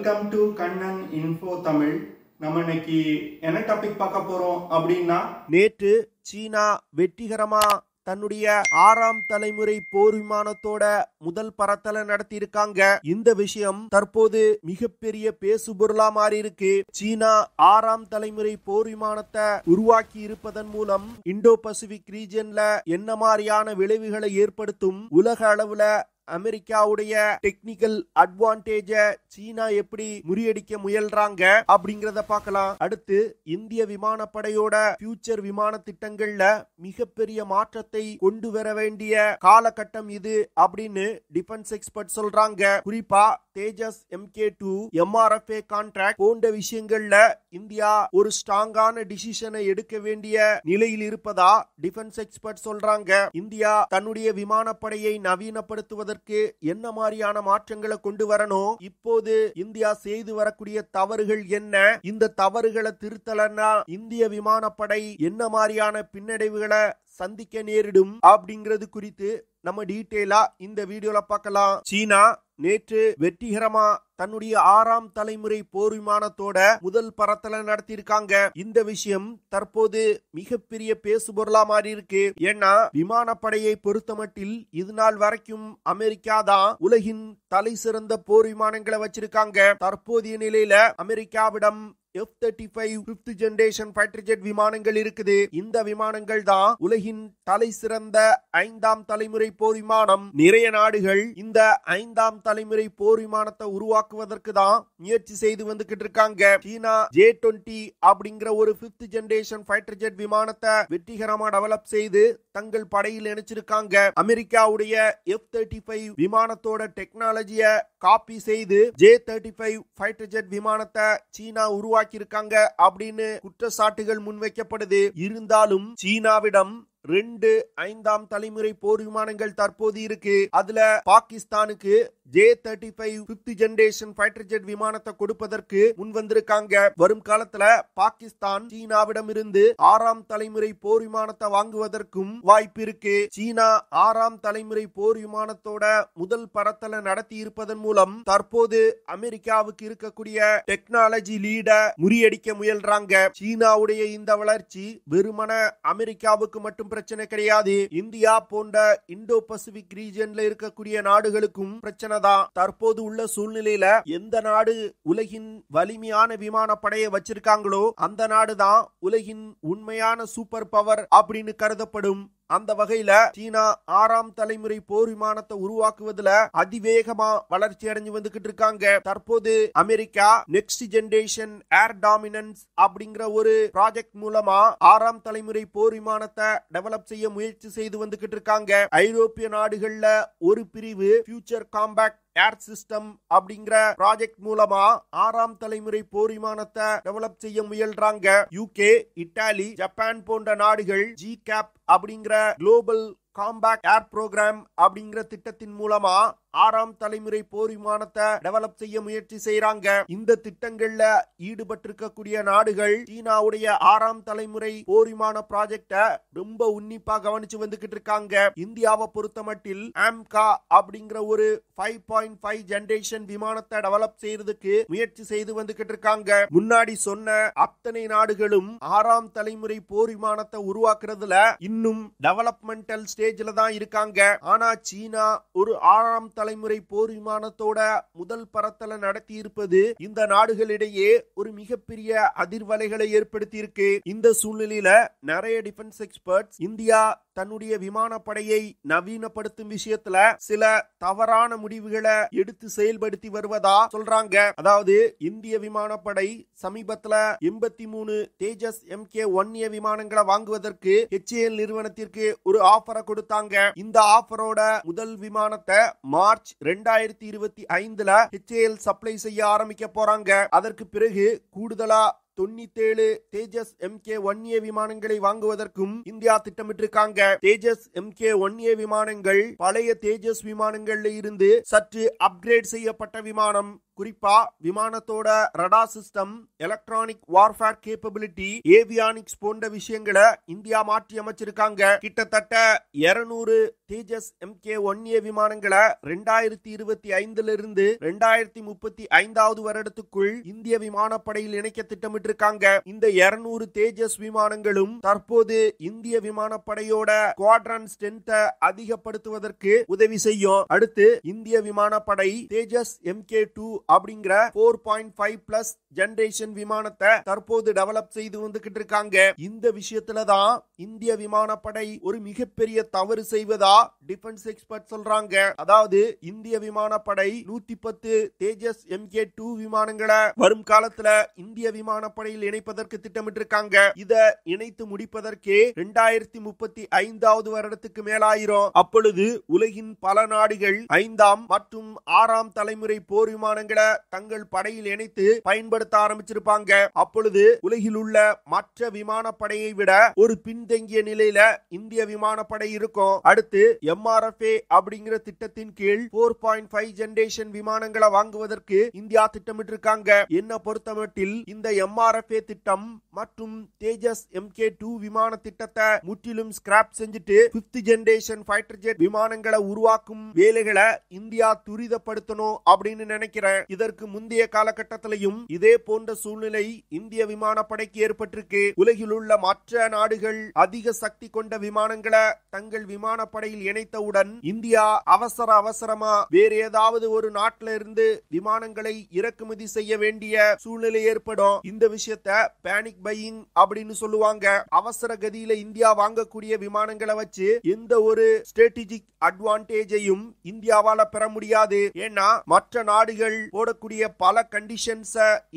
Welcome to Kannan info Tamil. நம்ம இன்னைக்கு என்ன டாபிக் பார்க்க போறோம் அப்படின்னா, நேற்று சீனா வெற்றிகரமா தன்னுடைய 6ஆம் தலைமுறை போர் விமானத்தோட முதல் பறத்தலை நடத்தி இருக்காங்க. இந்த விஷயம் தற்போது மிகப்பெரிய பேசுபொருளா மாறி இருக்கு. சீனா 6ஆம் தலைமுறை போர் விமானத்தை உருவாக்கி இருப்பதன் மூலம் இந்தோ பசிபிக் ரீஜன்ல என்ன மாதிரியான விளைவுகளை ஏற்படுத்தும், உலக அளவுல அமெரிக்காவுடைய டெக்னிக்கல் அட்வான்டேஜ சீனா எப்படி முறியடிக்க முயல்றாங்க அப்படிங்கறத பார்க்கலாம். அடுத்து இந்திய விமானப்படையோட ஃபியூச்சர் விமான திட்டங்கள்ல மிகப்பெரிய மாற்றத்தை கொண்டு வர வேண்டிய காலகட்டம் இது அப்படின்னு டிஃபென்ஸ் எக்ஸ்பர்ட் சொல்றாங்க. குறிப்பா தேஜஸ் MK2 MRFA கான்ட்ராக்ட் போன்ற விஷயங்கள்ல இந்தியா ஒரு ஸ்ட்ராங்கான டிசிஷனை எடுக்க வேண்டிய நிலையில் இருப்பதா டிஃபென்ஸ் எக்ஸ்பர்ட் சொல்றாங்க. இந்தியா தன்னுடைய விமானப்படையை நவீனப்படுத்துவதற்கு என்ன மாதிரியான மாற்றங்களை கொண்டு வரணும், இப்போது இந்தியா செய்து வரக்கூடிய தவறுகள் என்ன, இந்த தவறுகளை திருத்தலன்னா இந்திய விமானப்படை என்ன மாதிரியான பின்னடைவுகளை சந்திக்க நேரிடும் அப்படிங்கிறது குறித்து நம்ம டீட்டெயிலா இந்த வீடியோல பார்க்கலாம். சீனா நேற்று வெற்றிகரமா தன்னுடைய 6ஆம் தலைமுறை போர் விமானத்தோட முதல் பறத்தலை நடத்தியிருக்காங்க. இந்த விஷயம் தற்போது மிகப்பெரிய பேசுபொருளா மாறி இருக்கு. ஏன்னா விமானப்படையை பொறுத்தமட்டில் இது நாள் வரைக்கும் அமெரிக்கா தான் உலகின் தலை சிறந்த போர் விமானங்களை வச்சிருக்காங்க. தற்போதைய நிலையில அமெரிக்காவிடம் F-35 5th generation fighter jet விமானங்கள் இருக்குது. இந்த விமானங்கள் தான் உலகின் தலை சிறந்த 5ஆம் தலைமுறை போர் விமானம். நிறைய நாடுகள் இந்த 5ஆம் தலைமுறை போர் விமானத்தை உருவாக்குவதற்கு தான் முயற்சி செய்து வந்துகிட்டு இருக்காங்க. சீனா J-20 அப்படிங்கிற ஒரு 5th ஜெனரேஷன் ஃபைட்டர் ஜெட் விமானத்தை வெற்றிகரமா டெவலப் செய்து தங்கள் படையில் இணைச்சிருக்காங்க. அமெரிக்காவுடைய F-35 விமானத்தோட டெக்னாலஜிய காப்பி செய்து J-35 ஃபைட்டர் ஜெட் விமானத்தை சீனா உருவாக்கியிருக்காங்க அப்படின்னு குற்றச்சாட்டுகள் முன்வைக்கப்படுது. இருந்தாலும் சீனாவிடம் 2 5ஆம் தலைமுறை போர் விமானங்கள் தற்போது இருக்கு. அதுல பாகிஸ்தானுக்கு J-35 5th generation fighter jet விமானத்தை கொடுப்பதற்கு முன் வந்திருக்காங்க. வரும் காலத்துல பாகிஸ்தான் சீனாவிடம் இருந்து 6ஆம் தலைமுறை போர் விமானத்தை வாங்குவதற்கும் வாய்ப்பு இருக்கு. சீனா 6ஆம் தலைமுறை போர் விமானத்தோட முதல் பறத்தலை நடத்தி இருப்பதன் மூலம் தற்போது அமெரிக்காவுக்கு இருக்கக்கூடிய டெக்னாலஜி லீட முறியடிக்க முயல்றாங்க. சீனாவுடைய இந்த வளர்ச்சி வெறுமன அமெரிக்காவுக்கு மட்டும் பிரச்சனை கிடையாது. இந்தியா போன்ற இந்தோ பசிபிக் ரீஜன்ல இருக்கக்கூடிய நாடுகளுக்கும் பிரச்சனை தான். தற்போது உள்ள சூழ்நிலையில எந்த நாடு உலகின் வலிமையான விமானப்படையை வச்சிருக்காங்களோ அந்த நாடு தான் உலகின் உண்மையான சூப்பர் பவர் அப்படின்னு கருதப்படும். அந்த வகையில சீனா 6ஆம் தலைமுறை போர் விமானத்தை உருவாக்குவதுல அதிவேகமா வளர்ச்சி அடைஞ்சு வந்துகிட்டு இருக்காங்க. தற்போது அமெரிக்கா நெக்ஸ்ட் ஜெனரேஷன் ஏர் டாமினன்ஸ் அப்படிங்கிற ஒரு ப்ராஜெக்ட் மூலமா 6ஆம் தலைமுறை போர் விமானத்தை டெவலப் செய்ய முயற்சி செய்து வந்துகிட்டு இருக்காங்க. ஐரோப்பிய நாடுகள்ல ஒரு பிரிவு ஃபியூச்சர் காம்பேக்ட் ஏர் சிஸ்டம் அப்படிங்கிற ப்ராஜெக்ட் மூலமா 6ஆம் தலைமுறை போர் விமானத்தை டெவலப் செய்ய முயல்றாங்க. UK, இத்தாலி, ஜப்பான் போன்ற நாடுகள் GCAP அப்படிங்கிற குளோபல் காம்பேக்ட் ஏர் ப்ரோக்ராம் அப்படிங்கிற திட்டத்தின் மூலமா 6ஆம் தலைமுறை போர் விமானத்தை டெவலப் செய்ய முயற்சி செய்யறாங்க. இந்த திட்டங்கள்ல ஈடுபட்டிருக்கக்கூடிய நாடுகள் சீனாவுடைய 6ஆம் தலைமுறை போர் விமான ப்ராஜெக்ட ரொம்ப உன்னிப்பா கவனிச்சு வந்துகிட்டு இருக்காங்க. இந்தியாவை பொறுத்தமட்டில் AMCA அப்படிங்கிற ஒரு 5.5 ஜெனரேஷன் விமானத்தை டெவலப் செய்யறதுக்கு முயற்சி செய்து வந்துகிட்டு இருக்காங்க. முன்னாடி சொன்ன அத்தனை நாடுகளும் 6ஆம் தலைமுறை போர் விமானத்தை உருவாக்குறதுல இன்னும் டெவலப்மெண்டல் ஸ்டேஜ்ல தான் இருக்காங்க. ஆனா சீனா ஒரு 6ஆம் தலைமுறை போர் விமானத்தோட முதல் பறத்தலை நடத்தி இருப்பது இந்த நாடுகளிடையே ஒரு மிகப்பெரிய அதிர்வலைகளை ஏற்படுத்தி இருக்கு. இந்த சூழ்நிலையில நிறைய டிஃபென்ஸ் எக்ஸ்பர்ட்ஸ் இந்தியா தன்னுடைய விமானப்படையை நவீனப்படுத்தும் விஷயத்துல சில தவறான முடிவுகளை எடுத்து செயல்படுத்தி வருவதா சொல்றாங்க. அதாவது இந்திய விமானப்படை சமீபத்துல 83 தேஜஸ் MK1A விமானங்களை வாங்குவதற்கு HAL நிறுவனத்திற்கு ஒரு ஆஃபரை கொடுத்தாங்க. இந்த ஆஃபரோட முதல் விமானத்தை மார்ச் 2025ல HAL சப்ளை செய்ய ஆரம்பிக்க போறாங்க. அதற்கு பிறகு கூடுதலா 97 தேஜஸ் MK-1A விமானங்களை வாங்குவதற்கும் இந்தியா திட்டமிட்டிருக்காங்க. தேஜஸ் MK-1A விமானங்கள் பழைய தேஜஸ் விமானங்கள்ல இருந்து சற்று அப்கிரேட் செய்யப்பட்ட விமானம். குறிப்பா விமானத்தோட radar system, electronic warfare capability, avionics போன்ற விஷயங்களை இந்தியா மாற்றி அமைச்சிருக்காங்க. கிட்டத்தட்ட 200 தேஜஸ் MK-1A விமானங்களை 2025 இருந்து 2035 வருடத்துக்குள் இந்திய விமானப்படையில் இணைக்க திட்டமிட்டிருக்காங்க. இந்த 200 தேஜஸ் விமானங்களும் தற்போது இந்திய விமானப்படையோட குவாட்ரன் ஸ்ட்ரென்த் அதிகப்படுத்துவதற்கு உதவி செய்யும். அடுத்து இந்திய விமானப்படை தேஜஸ் MK-2 அப்படிங்கிற 4.5+ ஜெனரேஷன் விமானத்தை தற்போது டெவலப் செய்து வந்துகிட்டு இருக்காங்க. இந்த விஷயத்துல தான் இந்திய விமானப்படை ஒரு மிகப்பெரிய தவறு செய்வதா டிஃபென்ஸ் எக்ஸ்பர்ட் சொல்றாங்க. அதாவது இந்திய விமானப்படை 110 தேஜஸ் MK-2 விமானங்களை வரும் காலத்துல இந்திய விமானப்படையில் இணைப்பதற்கு திட்டமிட்டிருக்காங்க. இத இணைத்து முடிப்பதற்கே 2035 வருடத்துக்கு மேலாயிரும். அப்பொழுது உலகின் பல நாடுகள் 5ஆம் மற்றும் 6ஆம் தலைமுறை போர் விமானங்களை தங்கள் படையில் இணைத்து பயன்படுத்த ஆரம்பிச்சிருப்பாங்க. அப்பொழுது உலகில் உள்ள மற்ற விமானப்படையை விட ஒரு பின்தங்கிய நிலையில இந்திய விமானப்படை இருக்கும். அடுத்து MRFA அப்படிங்கிற திட்டத்தின் கீழ் 4.5 ஜெனரேஷன் விமானங்களை வாங்குவதற்கு இந்தியா திட்டமிட்டிருக்காங்க. என்ன பொறுத்தமட்டில் இந்த MRFA திட்டம் மற்றும் தேஜஸ் MK-2 விமான திட்டத்தை முற்றிலும் ஸ்கிராப் செஞ்சுட்டு 5th ஜெனரேஷன் ஃபைட்டர் ஜெட் விமானங்களை உருவாக்கும் வேலைகளை இந்தியா துரிதப்படுத்தணும் அப்படின்னு நினைக்கிறேன். இதற்கு முந்தைய காலகட்டத்திலையும் இதே போன்ற சூழ்நிலை இந்திய விமானப்படைக்கு ஏற்பட்டிருக்கு. உலகில் உள்ள மற்ற நாடுகள் அதிக சக்தி கொண்ட விமானங்களை தங்கள் விமானப்படையில் இணைத்தவுடன் இந்தியா அவசரமா வேற ஏதாவது ஒரு நாட்டில இருந்து விமானங்களை இறக்குமதி செய்ய வேண்டிய சூழ்நிலை ஏற்படும். இந்த விஷயத்தை பேனிக் பையிங் அப்படின்னு சொல்லுவாங்க. அவசர கதியில இந்தியா வாங்கக்கூடிய விமானங்களை வச்சு எந்த ஒரு ஸ்ட்ராட்டஜிக் அட்வான்டேஜையும் இந்தியாவால பெற முடியாது. ஏன்னா மற்ற நாடுகள் போடக்கூடிய பல கண்டிஷன்ஸ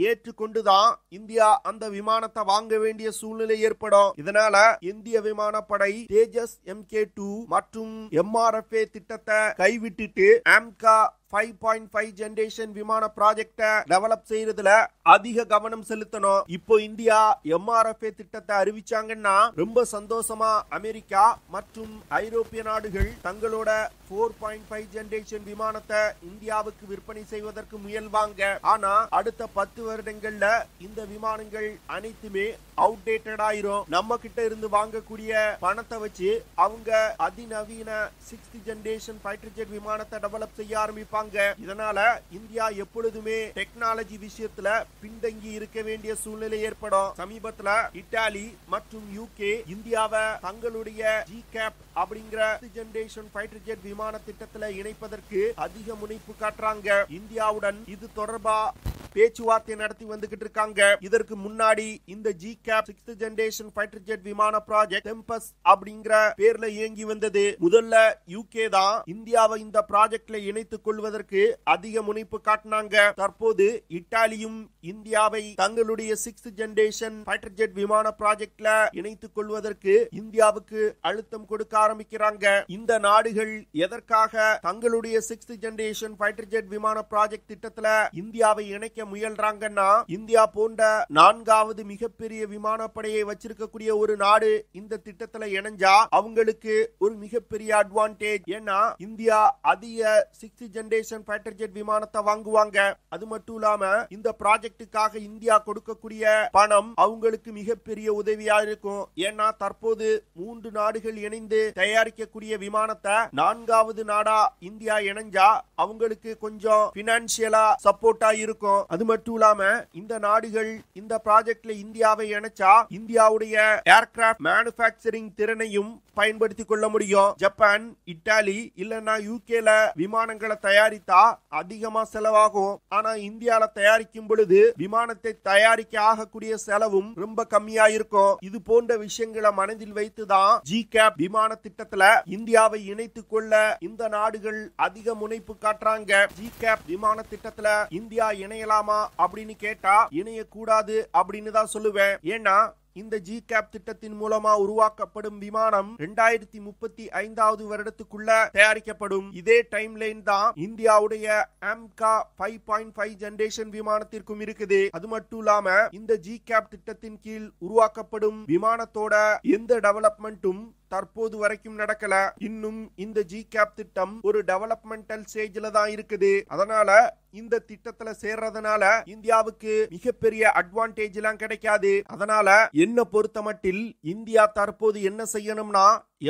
ஏற்றுக்கொண்டுதான் இந்தியா அந்த விமானத்தை வாங்க வேண்டிய சூழ்நிலை ஏற்படும். இதனால இந்திய விமானப்படை தேஜஸ் MK-2 மற்றும் MRFA திட்டத்தை கைவிட்டுட்டு AMCA 5.5 ஜெனரேஷன் விமான ப்ராஜெக்ட டெவலப் செய்யறதுல அதிக கவனம் செலுத்தணும். இப்போ இந்தியா MRFA திட்டத்தை அறிவிச்சாங்கன்னா ரொம்ப சந்தோஷமா அமெரிக்கா மற்றும் ஐரோப்பிய நாடுகள் தங்களோட 4.5 ஜெனரேஷன் விமானத்தை இந்தியாவுக்கு விற்பனை செய்வதற்கு முயல்வாங்க. ஆனா அடுத்த 10 வருடங்கள்ல இந்த விமானங்கள் அனைத்துமே அவுடேட்டட் ஆயிரும். நம்ம கிட்ட இருந்து வாங்கக்கூடிய பணத்தை வச்சு அவங்க அதிநவீன 6th ஜெனரேஷன் ஃபைட்டர் ஜெட் விமானத்தை டெவலப் செய்ய ஆரம்பிப்பாங்க. இதனால இந்தியா எப்பொழுதுமே டெக்னாலஜி விஷயத்துல பின்தங்கி இருக்க வேண்டிய சூழ்நிலை ஏற்படும். சமீபத்துல இத்தாலி மற்றும் UK இந்தியாவை தங்களுடைய GCAP அப்படிங்கிற 6th ஜெனரேஷன் ஃபைட்டர் ஜெட் விமான திட்டத்துல இணைப்பதற்கு அதிக முனைப்பு காட்டுறாங்க. இந்தியாவுடன் இது தொடர்பா பேச்சுவார்த்தை நடத்தி வந்துகிட்டு இருக்காங்க. இதற்கு முன்னாடி இந்த GCAP 6th generation fighter jet விமான ப்ராஜெக்ட் டெம்பஸ் அப்படிங்கிற பேர்ல இயங்கி வந்தது. முதல்ல UK தான் இந்தியாவை இந்த ப்ராஜெக்ட்ல இணைத்துக் கொள்வதற்கு அதிக முனைப்பு காட்டினாங்க. தற்போது இத்தாலியும் இந்தியாவை தங்களுடைய 6th ஜெனரேஷன் ஃபைட்டர் ஜெட் விமான ப்ராஜெக்ட்ல இணைத்துக் கொள்வதற்கு இந்தியாவுக்கு அழுத்தம் கொடுக்க ஆரம்பிக்கிறாங்க. இந்த நாடுகள் எதற்காக தங்களுடைய 6th ஜெனரேஷன் ஃபைட்டர் ஜெட் விமான ப்ராஜெக்ட் திட்டத்துல இந்தியாவை இணைக்க முயல்றாங்கன்னா இந்தியா போன்ற 4வது மிகப்பெரிய விமானப்படையை வச்சிருக்கக்கூடிய ஒரு நாடு இந்த திட்டத்துல இணைஞ்சா அவங்களுக்கு ஒரு மிகப்பெரிய அட்வான்டேஜ். ஏன்னா இந்தியா அதிக 6th ஜெனரேஷன் ஃபைட்டர் ஜெட் விமானத்தை வாங்குவாங்க. அது மட்டும் இல்லாம இந்த ப்ராஜெக்டுக்காக இந்தியா கொடுக்கக்கூடிய பணம் அவங்களுக்கு மிகப்பெரிய உதவியா இருக்கும். ஏன்னா தற்போது 3 நாடுகள் இணைந்து தயாரிக்கக்கூடிய விமானத்தை 4வது நாடா இந்தியா இணைஞ்சா அவங்களுக்கு கொஞ்சம் பினான்சியலா சப்போர்ட்டா இருக்கும். அது மட்டும் இல்லாம இந்த நாடுகள் இந்த ப்ராஜெக்ட்ல இந்தியாவை இணைச்சா இந்தியாவுடைய ஏர்கிராப்ட் மேனுஃபேக்சரிங் திறனையும் பயன்படுத்திக் கொள்ள முடியும். ஜப்பான், இத்தாலி இல்லனா UKல விமானங்களை தயாரித்தா அதிகமா செலவாகும். ஆனா இந்தியால தயாரிக்கும் பொழுது விமானத்தை தயாரிக்க ஆகக்கூடிய செலவும் ரொம்ப கம்மியா இருக்கும். இது போன்ற விஷயங்களை மனதில் வைத்துதான் GCAP விமான திட்டத்துல இந்தியாவை இணைத்துக் கொள்ள இந்த நாடுகள் அதிக முனைப்பு காட்டுறாங்க. GCAP விமான திட்டத்துல இந்தியா இணையலாமா அப்படின்னு கேட்டா இணையக்கூடாது அப்படின்னு தான் சொல்லுவேன். ஏன்னா இந்த ஜிகேப் திட்டத்தின் மூலமா உருவாக்கப்படும் விமானம் 2035 வருடத்துக்குள்ள தயாரிக்கப்படும். இதே டைம் லைன் தான் இந்தியாவுடைய AMCA 5.5 ஜெனரேஷன் விமானத்திற்கும் இருக்குது. அது மட்டும் இல்லாம இந்த ஜிகேப் திட்டத்தின் கீழ் உருவாக்கப்படும் விமானத்தோட எந்த டெவலப்மெண்ட்டும் தற்போது வரைக்கும் நடக்கல. இன்னும் இந்த ஜிகேப் திட்டம் ஒரு டெவலப்மெண்டல் ஸ்டேஜ்ல தான் இருக்குது. அதனால இந்த திட்டத்துல சேர்றதுனால இந்தியாவுக்கு மிகப்பெரிய அட்வான்டேஜ் எல்லாம் கிடைக்காது. அதனால என்ன பொறுத்த மட்டில் இந்தியா தற்போது என்ன செய்யணும்னா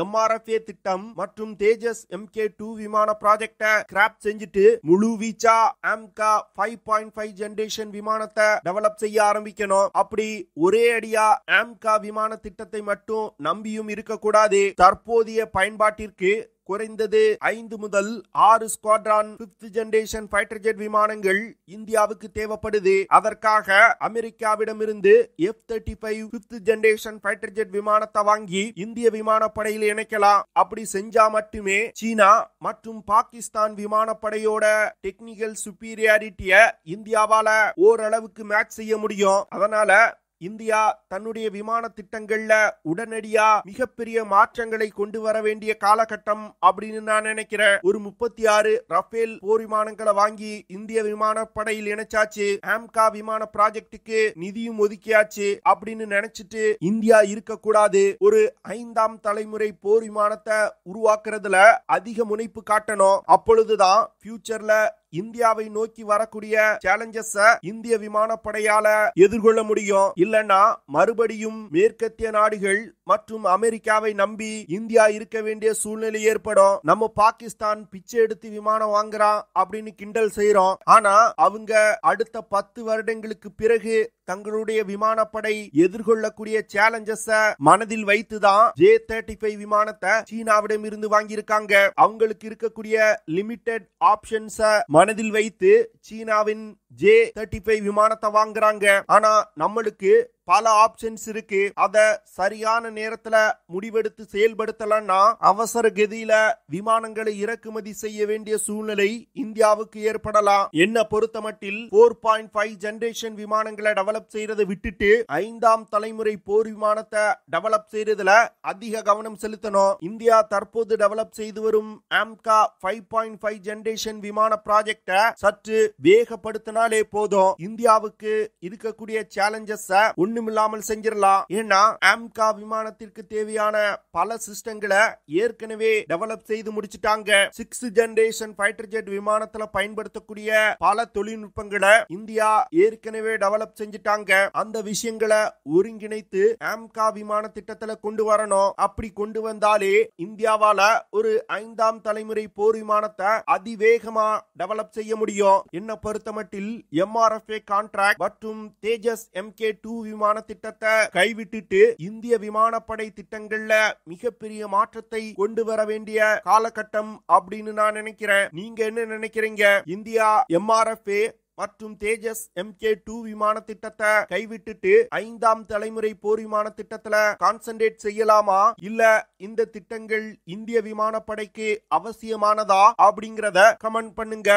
MRFA திட்டம் மற்றும் தேஜஸ் MK2 விமான ப்ராஜெக்ட ஸ்கிராப் செஞ்சுட்டு முழு வீச்சா AMCA 5.5 ஜெனரேஷன் விமானத்தை டெவலப் செய்ய ஆரம்பிக்கணும். அப்படி ஒரே அடியா AMCA விமான திட்டத்தை மட்டும் நம்பியும் இருக்க கூடாது. தற்போதைய பயன்பாட்டிற்கு குறைந்தது 5 முதல் 6 squadron 5th generation fighter jet விமானங்கள் இந்தியாவுக்கு தேவைப்படுது. அதற்காக அமெரிக்காவிடமிருந்து F-35 5th generation fighter jet விமானத்தை வாங்கி இந்திய விமானப்படையில் இணைக்கலாம். அப்படி செஞ்சா மட்டுமே சீனா மற்றும் பாகிஸ்தான் விமானப்படையோட டெக்னிக்கல் சுப்பீரியாரிட்டிய இந்தியாவால ஓரளவுக்கு மேட்ச் செய்ய முடியும். அதனால இந்தியா தன்னுடைய விமான திட்டங்கள்ல உடனடியா மிகப்பெரிய மாற்றங்களை கொண்டு வர வேண்டிய காலகட்டம் அப்படின்னு நான் நினைக்கிறேன். ஒரு 36 ரஃபேல் போர் விமானங்களை வாங்கி இந்திய விமானப்படையில் இணைச்சாச்சு. AMCA விமான ப்ராஜெக்டுக்கு நிதியும் ஒதுக்கியாச்சு அப்படின்னு நினைச்சிட்டு இந்தியா இருக்க கூடாது. ஒரு 5ஆம் தலைமுறை போர் விமானத்தை உருவாக்குறதுல அதிக முனைப்பு காட்டணும். அப்பொழுதுதான் ஃபியூச்சர்ல இந்தியாவை நோக்கி வரக்கூடிய சேலஞ்சஸ் இந்திய விமானப்படையால எதிர்கொள்ள முடியும். இல்லனா மறுபடியும் மேற்கத்திய நாடுகள் மற்றும் அமெரிக்காவை நம்பி இந்தியா இருக்க வேண்டிய சூழ்நிலை ஏற்படும். நம்ம பாகிஸ்தான் பிச்சை எடுத்து விமானம் வாங்குறான் அப்படின்னு கிண்டல் செய்யறோம். ஆனா அவங்க அடுத்த 10 வருடங்களுக்கு பிறகு தங்களுடைய விமானப்படை எதிர்கொள்ளக்கூடிய சேலஞ்சஸ் மனதில் வைத்துதான் J-35 விமானத்தை சீனாவிடம் இருந்து வாங்கியிருக்காங்க. அவங்களுக்கு இருக்கக்கூடிய லிமிடெட் ஆப்ஷன்ஸ் மனதில் வைத்து சீனாவின் J-35 விமானத்தை வாங்குறாங்க. ஆனா நம்மளுக்கு பல ஆப்ஷன்ஸ் இருக்கு. அத சரியான நேரத்துல முடிவெடுத்து செயல்படுத்தலன்னா அவசர கதியில விமானங்களை இறக்குமதி செய்ய வேண்டிய சூழ்நிலை இந்தியாவுக்கு ஏற்படலாம். என்ன பொறுத்த மட்டில் 4.5 ஜெனரேஷன் விமானங்களை டெவலப் செய்யறதை விட்டுட்டு 5ஆம் தலைமுறை போர் விமானத்தை டெவலப் செய்யறதுல அதிக கவனம் செலுத்தணும். இந்தியா தற்போது டெவலப் செய்து வரும் AMCA 5.5 ஜெனரேஷன் விமான ப்ராஜெக்ட சற்று வேகப்படுத்தினாலே போதும். இந்தியாவுக்கு இருக்கக்கூடிய சேலஞ்சஸ் ஒண்ணுமில்லாமல் செஞ்சிடலாம். ஏன்னா AMCA விமானத்திற்கு தேவையான பல சிஸ்டங்களை ஏற்கனவே டெவலப் செய்து முடிச்சிட்டாங்க. 6th ஜெனரேஷன் ஃபைட்டர் ஜெட் விமானத்துல பயன்படுத்தக்கூடிய பல தொழில்நுட்பங்களை இந்தியா ஏற்கனவே டெவலப் செஞ்சிட்டாங்க. அந்த விஷயங்களை ஒருங்கிணைத்து AMCA விமான திட்டத்துல கொண்டு வரணும். அப்படி கொண்டு வந்தாலே இந்தியாவால ஒரு 5ஆம் தலைமுறை போர் விமானத்தை அதிவேகமா டெவலப் செய்ய முடியும். என்ன பொறுத்த மட்டில் MRFA கான்ட்ராக்ட் மற்றும் தேஜஸ் MK2 விமான திட்டத்தை கைவிட்டுட்டு இந்திய விமானப்படை திட்டங்கள்ல மிகப்பெரிய மாற்றத்தை கொண்டு வர வேண்டிய காலகட்டம் அப்படின்னு நான் நினைக்கிறேன். நீங்க என்ன நினைக்கிறீங்க? இந்தியா MRFA மற்றும் தேஜஸ் MK2 விமான திட்டத்தை கைவிட்டுட்டு 5ஆம் தலைமுறை போர் விமான திட்டத்துல கான்சென்ட்ரேட் செய்யலாமா, இல்ல இந்த திட்டங்கள் இந்திய விமானப்படைக்கு அவசியமானதா அப்படிங்கறத கமெண்ட் பண்ணுங்க.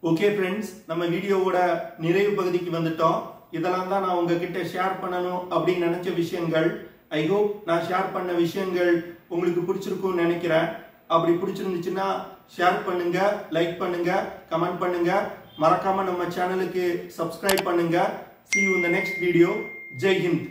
ஓகே ஃப்ரெண்ட்ஸ், நம்ம வீடியோவோட நிறைவு பகுதிக்கு வந்துட்டோம். இதெல்லாம் தான் நான் உங்ககிட்ட ஷேர் பண்ணணும் அப்படின்னு நினைச்ச விஷயங்கள். ஐ ஹோப் நான் ஷேர் பண்ண விஷயங்கள் உங்களுக்கு பிடிச்சிருக்கும்னு நினைக்கிறேன். அப்படி பிடிச்சிருந்துச்சுன்னா ஷேர் பண்ணுங்க, லைக் பண்ணுங்க, கமெண்ட் பண்ணுங்க. மறக்காம நம்ம சேனலுக்கு சப்ஸ்கிரைப் பண்ணுங்க. See you in the next video. Jai Hind.